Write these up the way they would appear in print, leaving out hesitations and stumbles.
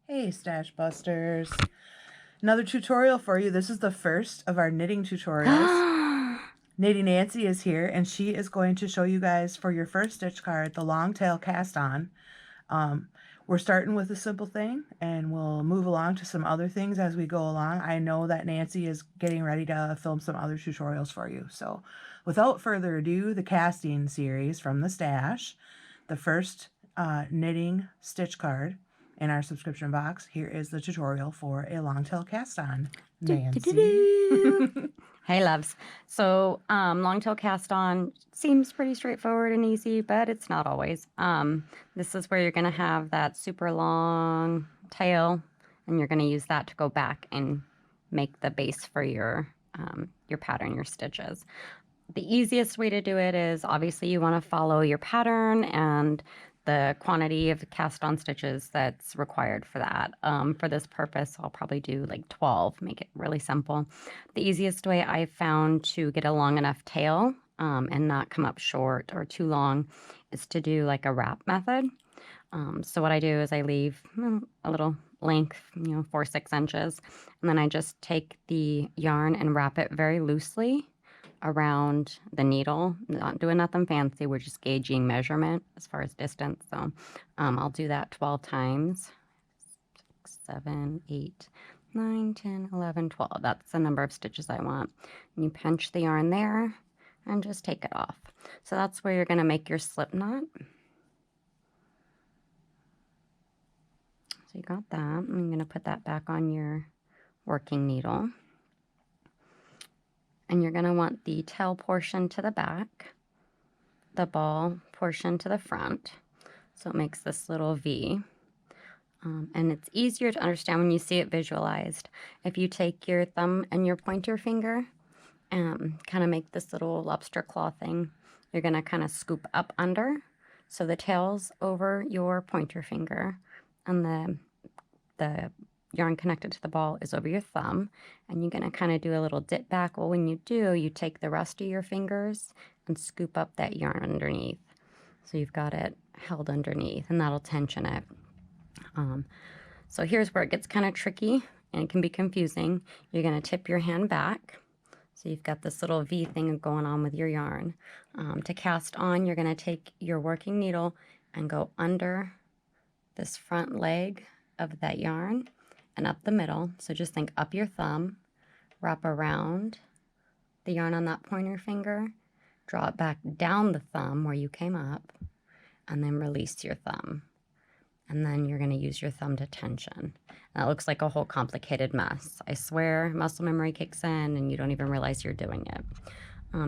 Hey Stash Busters. Another tutorial for you. This is the first of our knitting tutorials. Knitty Nancy is here and she is going to show you guys for your first stitch card the long tail cast on. We're starting with a simple thing and we'll move along to some other things as we go along. I know that Nancy is getting ready to film some other tutorials for you. So without further ado, the casting series from the stash, the first knitting stitch card in our subscription box. Here is the tutorial for a long tail cast on. Nancy. Hey loves. So long tail cast on seems pretty straightforward and easy, but it's not always. This is where you're going to have that super long tail, and you're going to use that to go back and make the base for your pattern, your stitches. The easiest way to do it is obviously you want to follow your pattern and the quantity of cast on stitches that's required for that. For this purpose, I'll probably do like 12, make it really simple. The easiest way I've found to get a long enough tail and not come up short or too long is to do like a wrap method. So what I do is I leave a little length, 4-6 inches, and then I just take the yarn and wrap it very loosely around the needle. Not doing nothing fancy, we're just gauging measurement as far as distance. So I'll do that 12 times. 6, 7, 8, 9, 10, 11, 12. That's the number of stitches I want. And you pinch the yarn there and just take it off. So that's where you're going to make your slip knot. So you got that. I'm going to put that back on your working needle. And you're going to want the tail portion to the back, the ball portion to the front. So it makes this little V. And it's easier to understand when you see it visualized. If you take your thumb and your pointer finger and kind of make this little lobster claw thing, you're going to kind of scoop up under. So the tail's over your pointer finger and the yarn connected to the ball is over your thumb, and you're going to kind of do a little dip back. Well, when you do, you take the rest of your fingers and scoop up that yarn underneath. So you've got it held underneath, and that'll tension it. So here's where it gets kind of tricky, and it can be confusing. You're going to tip your hand back. So you've got this little V thing going on with your yarn. To cast on, you're going to take your working needle and go under this front leg of that yarn and up the middle. So just think up your thumb, wrap around the yarn on that pointer finger, draw it back down the thumb where you came up, and then release your thumb. And then you're going to use your thumb to tension. That looks like a whole complicated mess. I swear, muscle memory kicks in and you don't even realize you're doing it.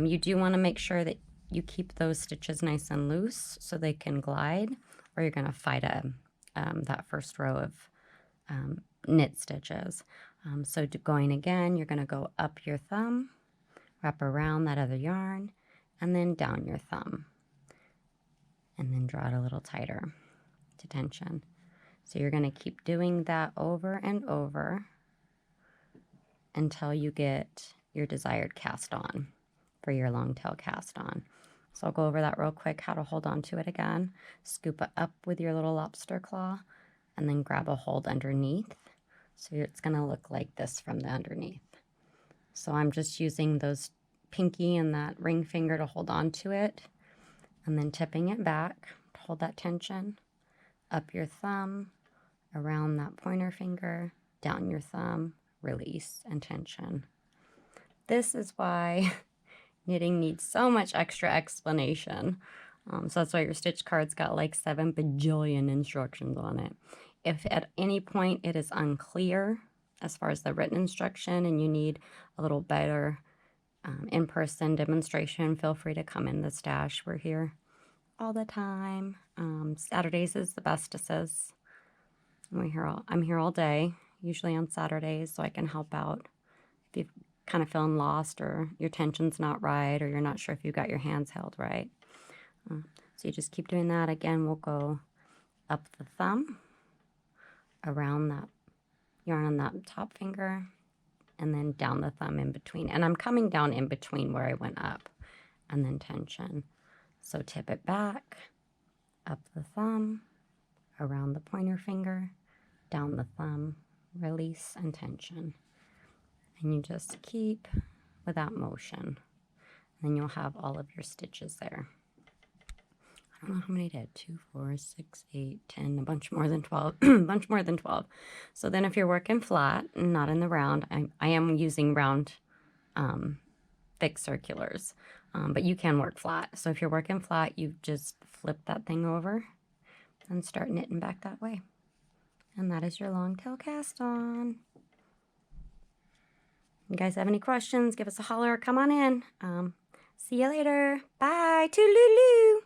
You do want to make sure that you keep those stitches nice and loose so they can glide, or you're going to fight that first row of knit stitches. So going again, you're going to go up your thumb, wrap around that other yarn, and then down your thumb. And then draw it a little tighter to tension. So you're going to keep doing that over and over until you get your desired cast on for your long tail cast on. So I'll go over that real quick, how to hold on to it again. Scoop it up with your little lobster claw and then grab a hold underneath. So it's going to look like this from the underneath. So I'm just using those pinky and that ring finger to hold on to it, and then tipping it back to hold that tension. Up your thumb, around that pointer finger, down your thumb, release and tension. This is why knitting needs so much extra explanation. So that's why your stitch card's got like 7 bajillion instructions on it. If at any point it is unclear as far as the written instruction and you need a little better in-person demonstration, feel free to come in the stash. We're here all the time. Saturdays is the bestest. I'm here all day, usually on Saturdays, so I can help out if you're kind of feeling lost or your tension's not right or you're not sure if you got your hands held right. So you just keep doing that. Again, we'll go up the thumb, around that yarn on that top finger, and then down the thumb in between. And I'm coming down in between where I went up, and then tension. So tip it back, up the thumb, around the pointer finger, down the thumb, release and tension. And you just keep without motion. Then you'll have all of your stitches there. I don't know how many I did. 2, 4, 6, 8, 10, a bunch more than 12. A bunch more than 12. So then if you're working flat and not in the round, I am using round thick circulars. But you can work flat. So if you're working flat, you just flip that thing over and start knitting back that way. And that is your long tail cast on. You guys have any questions, give us a holler or come on in. See you later. Bye. Toodaloo.